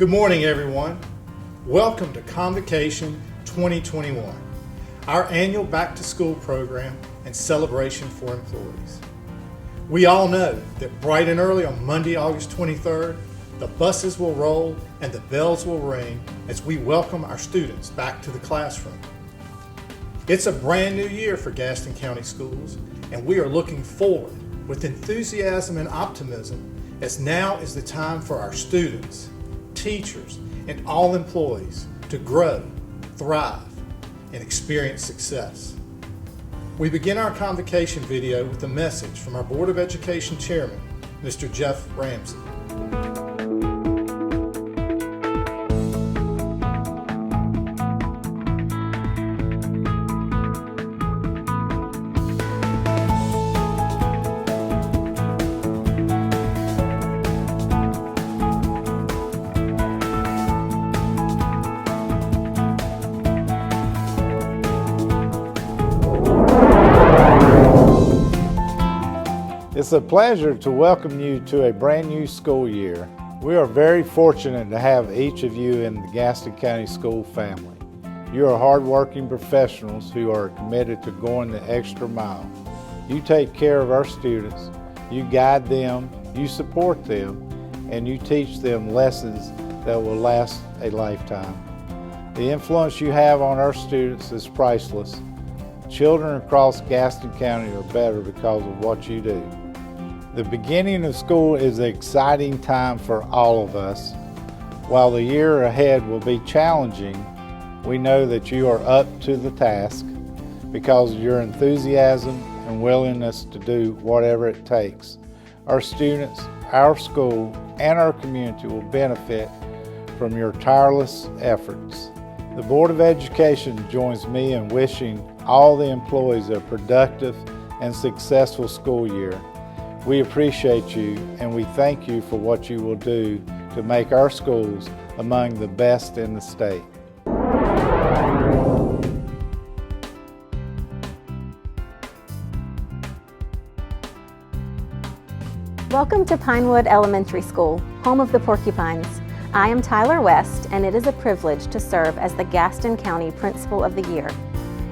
Good morning, everyone. Welcome to Convocation 2021, our annual back-to-school program and celebration for employees. We all know that bright and early on Monday, August 23rd, the buses will roll and the bells will ring as we welcome our students back to the classroom. It's a brand new year for Gaston County Schools, and we are looking forward with enthusiasm and optimism, as now is the time for our students, teachers, and all employees to grow, thrive, and experience success. We begin our convocation video with a message from our Board of Education Chairman, Mr. Jeff Ramsey. It's a pleasure to welcome you to a brand new school year. We are very fortunate to have each of you in the Gaston County School family. You are hardworking professionals who are committed to going the extra mile. You take care of our students, you guide them, you support them, and you teach them lessons that will last a lifetime. The influence you have on our students is priceless. Children across Gaston County are better because of what you do. The beginning of school is an exciting time for all of us. While the year ahead will be challenging, we know that you are up to the task because of your enthusiasm and willingness to do whatever it takes. Our students, our school, and our community will benefit from your tireless efforts. The Board of Education joins me in wishing all the employees a productive and successful school year. We appreciate you and we thank you for what you will do to make our schools among the best in the state. Welcome to Pinewood Elementary School, home of the Porcupines. I am Tyler West, and it is a privilege to serve as the Gaston County Principal of the Year.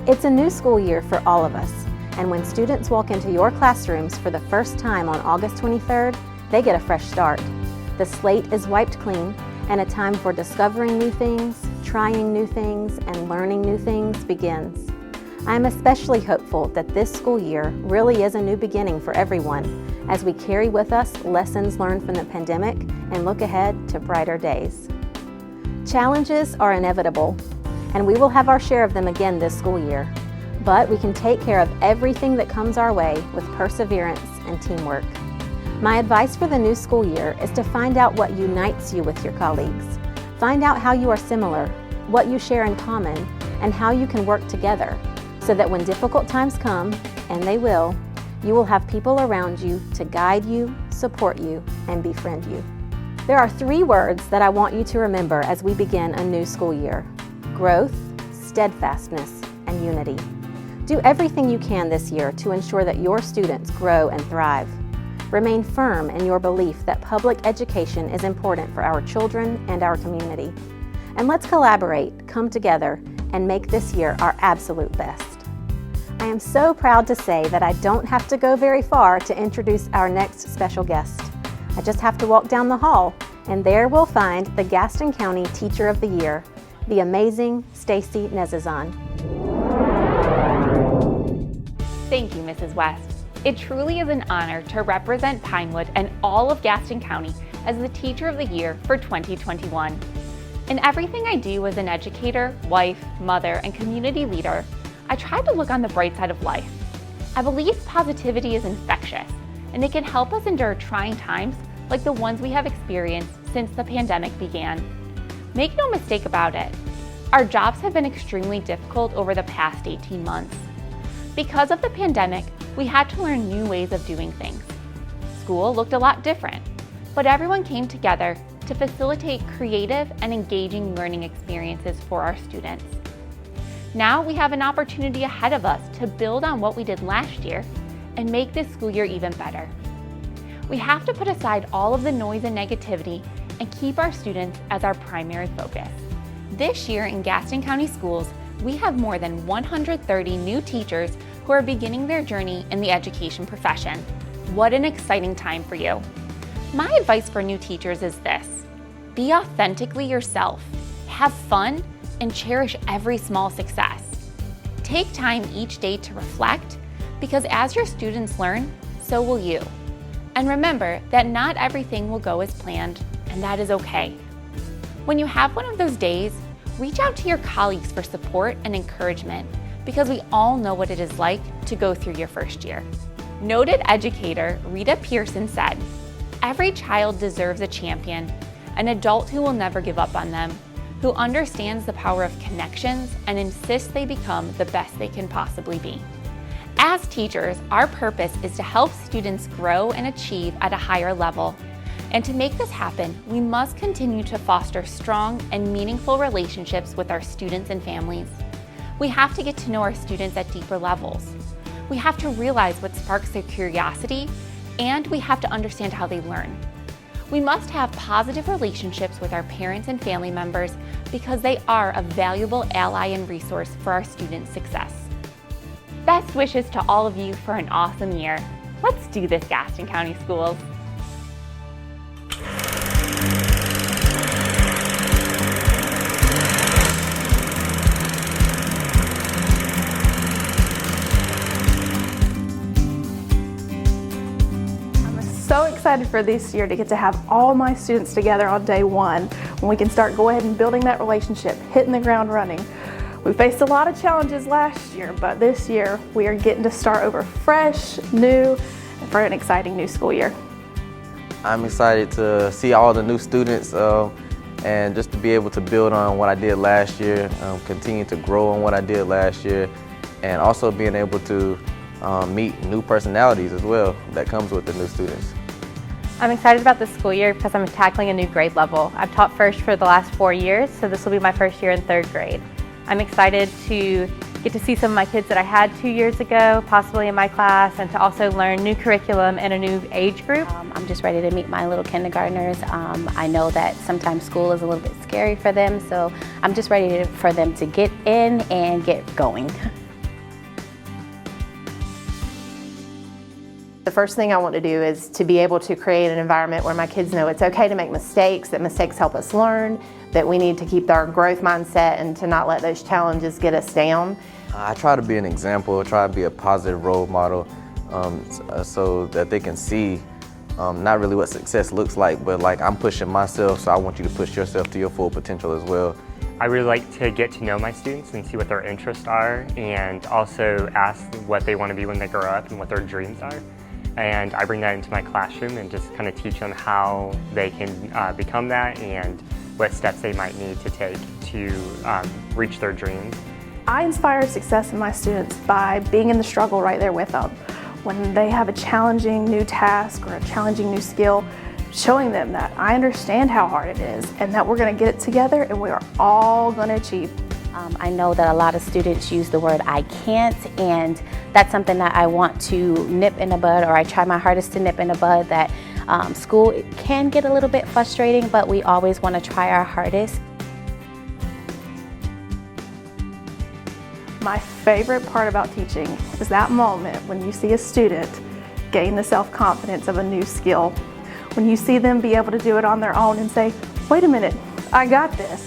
It's a new school year for all of us. And when students walk into your classrooms for the first time on August 23rd, they get a fresh start. The slate is wiped clean, and a time for discovering new things, trying new things, and learning new things begins. I'm especially hopeful that this school year really is a new beginning for everyone, as we carry with us lessons learned from the pandemic and look ahead to brighter days. Challenges are inevitable, and we will have our share of them again this school year. But we can take care of everything that comes our way with perseverance and teamwork. My advice for the new school year is to find out what unites you with your colleagues. Find out how you are similar, what you share in common, and how you can work together, so that when difficult times come, and they will have people around you to guide you, support you, and befriend you. There are 3 words that I want you to remember as we begin a new school year: growth, steadfastness, and unity. Do everything you can this year to ensure that your students grow and thrive. Remain firm in your belief that public education is important for our children and our community. And let's collaborate, come together, and make this year our absolute best. I am so proud to say that I don't have to go very far to introduce our next special guest. I just have to walk down the hall, and there we'll find the Gaston County Teacher of the Year, the amazing Stacy Nezazan. Thank you, Mrs. West. It truly is an honor to represent Pinewood and all of Gaston County as the Teacher of the Year for 2021. In everything I do as an educator, wife, mother, and community leader, I try to look on the bright side of life. I believe positivity is infectious, and it can help us endure trying times like the ones we have experienced since the pandemic began. Make no mistake about it, our jobs have been extremely difficult over the past 18 months. Because of the pandemic, we had to learn new ways of doing things. School looked a lot different, but everyone came together to facilitate creative and engaging learning experiences for our students. Now we have an opportunity ahead of us to build on what we did last year and make this school year even better. We have to put aside all of the noise and negativity and keep our students as our primary focus. This year in Gaston County Schools, we have more than 130 new teachers who are beginning their journey in the education profession. What an exciting time for you. My advice for new teachers is this: be authentically yourself, have fun, and cherish every small success. Take time each day to reflect, because as your students learn, so will you. And remember that not everything will go as planned, and that is okay. When you have one of those days, reach out to your colleagues for support and encouragement, because we all know what it is like to go through your first year. Noted educator Rita Pearson said, "Every child deserves a champion, an adult who will never give up on them, who understands the power of connections and insists they become the best they can possibly be." As teachers, our purpose is to help students grow and achieve at a higher level. And to make this happen, we must continue to foster strong and meaningful relationships with our students and families. We have to get to know our students at deeper levels. We have to realize what sparks their curiosity, and we have to understand how they learn. We must have positive relationships with our parents and family members, because they are a valuable ally and resource for our students' success. Best wishes to all of you for an awesome year. Let's do this, Gaston County Schools. So excited for this year to get to have all my students together on day one, when we can start go ahead and building that relationship, hitting the ground running. We faced a lot of challenges last year, but this year we are getting to start over fresh, new, and for an exciting new school year. I'm excited to see all the new students and just to be able to build on what I did last year, continue to grow on what I did last year, and also being able to meet new personalities as well that comes with the new students. I'm excited about this school year because I'm tackling a new grade level. I've taught first for the last 4 years, so this will be my first year in 3rd grade. I'm excited to get to see some of my kids that I had 2 years ago, possibly in my class, and to also learn new curriculum and a new age group. I'm just ready to meet my little kindergartners. I know that sometimes school is a little bit scary for them, so I'm just ready for them to get in and get going. The first thing I want to do is to be able to create an environment where my kids know it's okay to make mistakes, that mistakes help us learn, that we need to keep our growth mindset and to not let those challenges get us down. I try to be an example, try to be a positive role model so that they can see not really what success looks like, but like I'm pushing myself, so I want you to push yourself to your full potential as well. I really like to get to know my students and see what their interests are, and also ask what they want to be when they grow up and what their dreams are. And I bring that into my classroom and just kind of teach them how they can become that and what steps they might need to take to reach their dreams. I inspire success in my students by being in the struggle right there with them. When they have a challenging new task or a challenging new skill, showing them that I understand how hard it is and that we're going to get it together and we are all going to achieve. I know that a lot of students use the word "I can't," and that's something that I want to nip in the bud, or I try my hardest to nip in the bud, that school can get a little bit frustrating, but we always want to try our hardest. My favorite part about teaching is that moment when you see a student gain the self-confidence of a new skill, when you see them be able to do it on their own and say, "Wait a minute, I got this."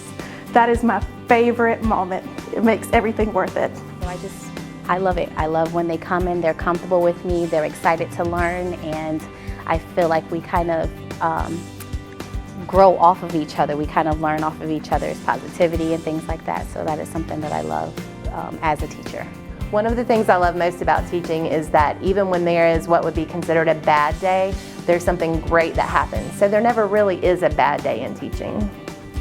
That is my favorite moment. It makes everything worth it. I love it. I love when they come in, they're comfortable with me, they're excited to learn, and I feel like we kind of grow off of each other. We kind of learn off of each other's positivity and things like that. So that is something that I love as a teacher. One of the things I love most about teaching is that even when there is what would be considered a bad day, there's something great that happens. So there never really is a bad day in teaching.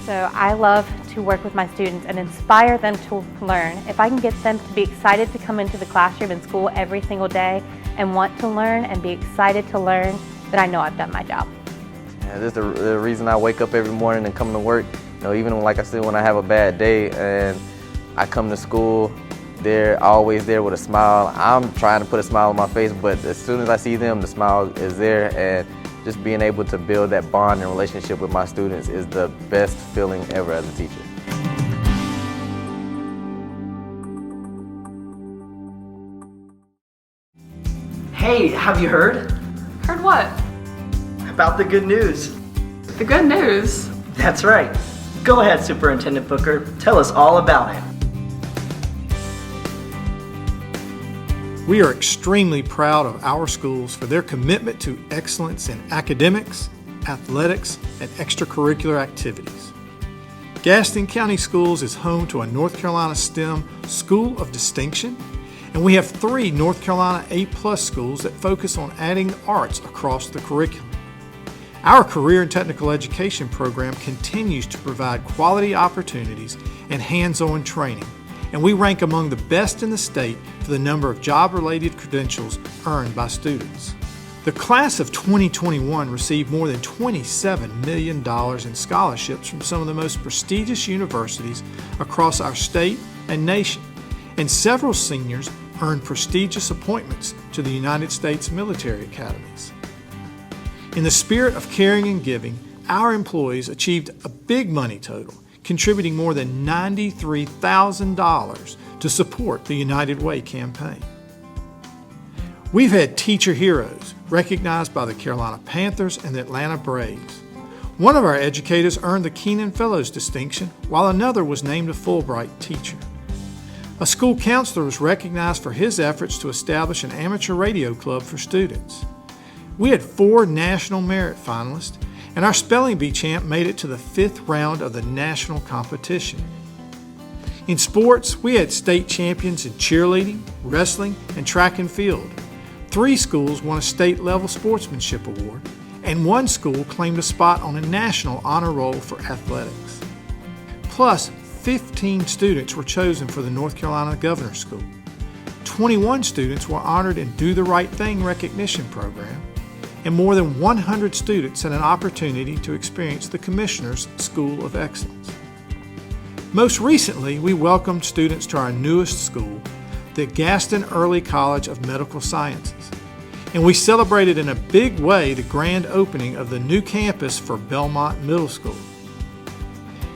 So I love to work with my students and inspire them to learn. If I can get them to be excited to come into the classroom and school every single day and want to learn and be excited to learn, then I know I've done my job. Yeah, this is the reason I wake up every morning and come to work. You know, even like I said, when I have a bad day and I come to school, they're always there with a smile. I'm trying to put a smile on my face, but as soon as I see them, the smile is there, and just being able to build that bond and relationship with my students is the best feeling ever as a teacher. Hey, have you heard? Heard what? About the good news. The good news? That's right. Go ahead, Superintendent Booker. Tell us all about it. We are extremely proud of our schools for their commitment to excellence in academics, athletics, and extracurricular activities. Gaston County Schools is home to a North Carolina STEM School of Distinction, and we have 3 North Carolina A+ schools that focus on adding arts across the curriculum. Our career and technical education program continues to provide quality opportunities and hands-on training, and we rank among the best in the state for the number of job-related credentials earned by students. The class of 2021 received more than $27 million in scholarships from some of the most prestigious universities across our state and nation, and several seniors earned prestigious appointments to the United States military academies. In the spirit of caring and giving, our employees achieved a big money total, contributing more than $93,000 to support the United Way campaign. We've had teacher heroes recognized by the Carolina Panthers and the Atlanta Braves. One of our educators earned the Keenan Fellows distinction, while another was named a Fulbright teacher. A school counselor was recognized for his efforts to establish an amateur radio club for students. We had 4 national merit finalists, and our spelling bee champ made it to the 5th round of the national competition. In sports, we had state champions in cheerleading, wrestling, and track and field. 3 schools won a state-level sportsmanship award, and 1 school claimed a spot on a national honor roll for athletics. Plus, 15 students were chosen for the North Carolina Governor's School. 21 students were honored in Do the Right Thing recognition program, and more than 100 students had an opportunity to experience the Commissioner's School of Excellence. Most recently, we welcomed students to our newest school, the Gaston Early College of Medical Sciences, and we celebrated in a big way the grand opening of the new campus for Belmont Middle School.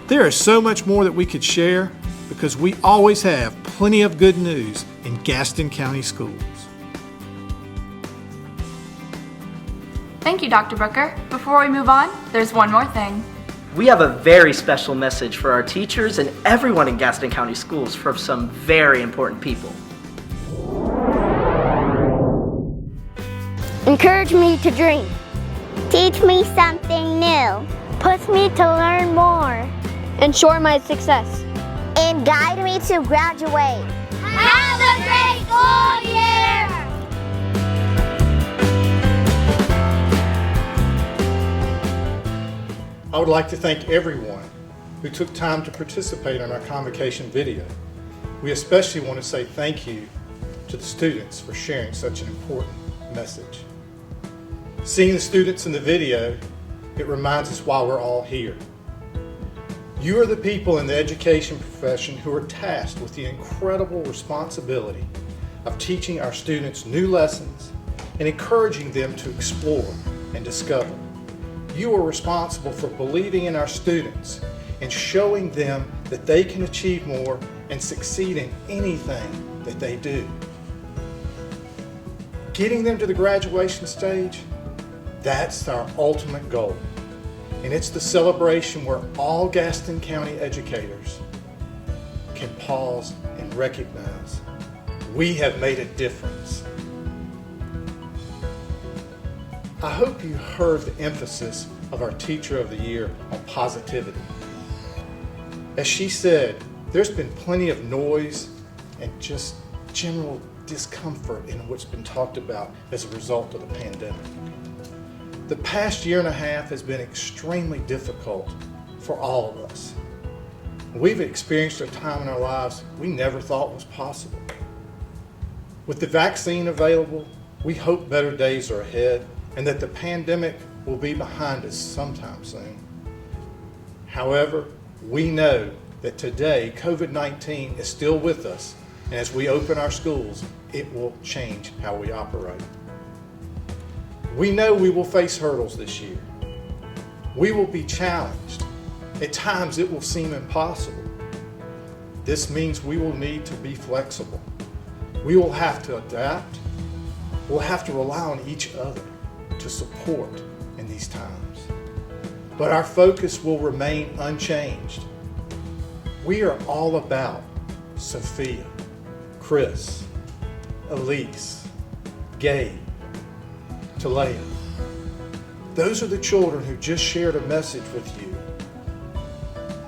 There is so much more that we could share because we always have plenty of good news in Gaston County Schools. Thank you, Dr. Booker. Before we move on, there's one more thing. We have a very special message for our teachers and everyone in Gaston County Schools from some very important people. Encourage me to dream. Teach me something new. Push me to learn more. Ensure my success. And guide me to graduate. Have a great school year! I would like to thank everyone who took time to participate in our Convocation video. We especially want to say thank you to the students for sharing such an important message. Seeing the students in the video, it reminds us why we're all here. You are the people in the education profession who are tasked with the incredible responsibility of teaching our students new lessons and encouraging them to explore and discover. You are responsible for believing in our students and showing them that they can achieve more and succeed in anything that they do. Getting them to the graduation stage, that's our ultimate goal. And it's the celebration where all Gaston County educators can pause and recognize we have made a difference. I hope you heard the emphasis of our Teacher of the Year on positivity. As she said, there's been plenty of noise and just general discomfort in what's been talked about as a result of the pandemic. The past year and a half has been extremely difficult for all of us. We've experienced a time in our lives we never thought was possible. With the vaccine available, we hope better days are ahead and that the pandemic will be behind us sometime soon. However, we know that today COVID-19 is still with us, and as we open our schools, it will change how we operate. We know we will face hurdles this year. We will be challenged. At times it will seem impossible. This means we will need to be flexible. We will have to adapt. We'll have to rely on each other to support in these times. But our focus will remain unchanged. We are all about Sophia, Chris, Elise, Gabe, Talea. Those are the children who just shared a message with you.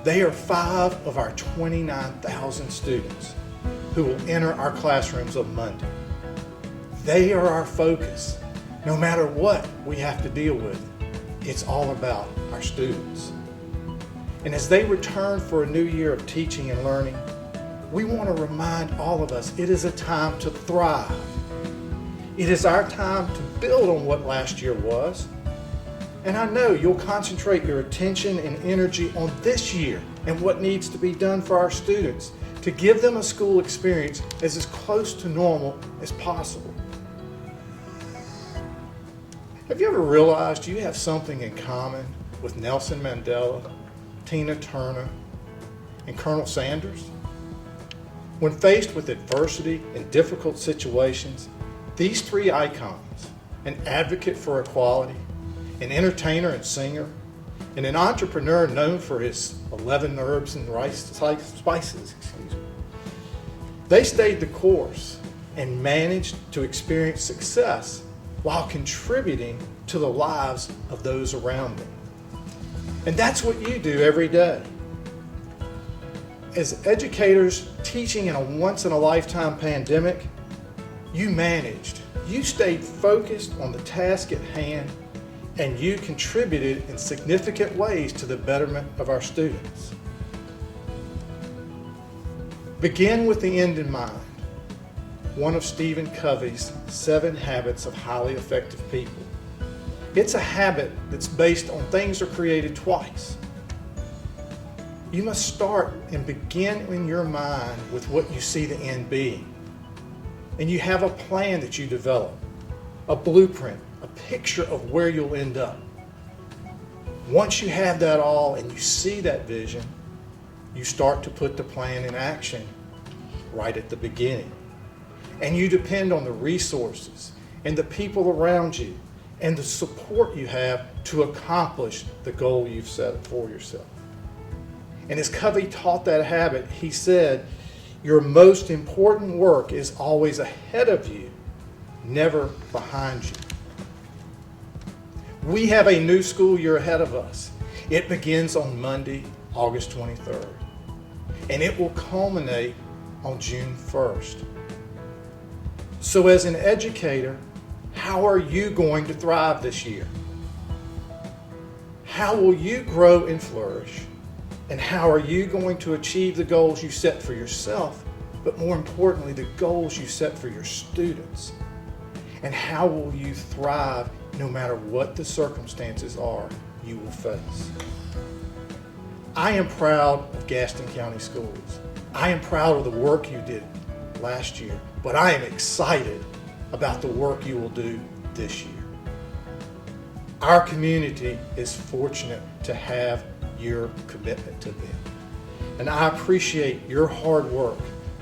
They are 5 of our 29,000 students who will enter our classrooms on Monday. They are our focus. No matter what we have to deal with, it's all about our students. And as they return for a new year of teaching and learning, we want to remind all of us it is a time to thrive. It is our time to build on what last year was. And I know you'll concentrate your attention and energy on this year and what needs to be done for our students to give them a school experience as close to normal as possible. Have you ever realized you have something in common with Nelson Mandela, Tina Turner, and Colonel Sanders? When faced with adversity and difficult situations, these 3 icons, an advocate for equality, an entertainer and singer, and an entrepreneur known for his 11 herbs and spices, they stayed the course and managed to experience success while contributing to the lives of those around them. And that's what you do every day. As educators teaching in a once-in-a-lifetime pandemic, you managed. You stayed focused on the task at hand, and you contributed in significant ways to the betterment of our students. Begin with the end in mind. One of Stephen Covey's 7 habits of highly effective people. It's a habit that's based on things are created twice. You must start and begin in your mind with what you see the end being. And you have a plan that you develop, a blueprint, a picture of where you'll end up. Once you have that all and you see that vision, you start to put the plan in action right at the beginning. And you depend on the resources and the people around you and the support you have to accomplish the goal you've set for yourself. And as Covey taught that habit, he said, your most important work is always ahead of you, never behind you. We have a new school year ahead of us. It begins on Monday, August 23rd, and it will culminate on June 1st. So as an educator, how are you going to thrive this year? How will you grow and flourish? And how are you going to achieve the goals you set for yourself, but more importantly, the goals you set for your students? And how will you thrive no matter what the circumstances are you will face? I am proud of Gaston County Schools. I am proud of the work you did last year, but I am excited about the work you will do this year. Our community is fortunate to have your commitment to them. And I appreciate your hard work,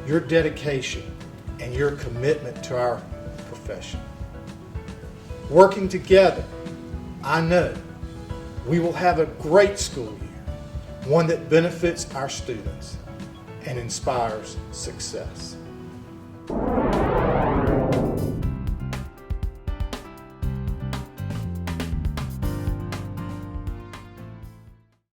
your dedication, and your commitment to our profession. Working together, I know we will have a great school year, one that benefits our students and inspires success.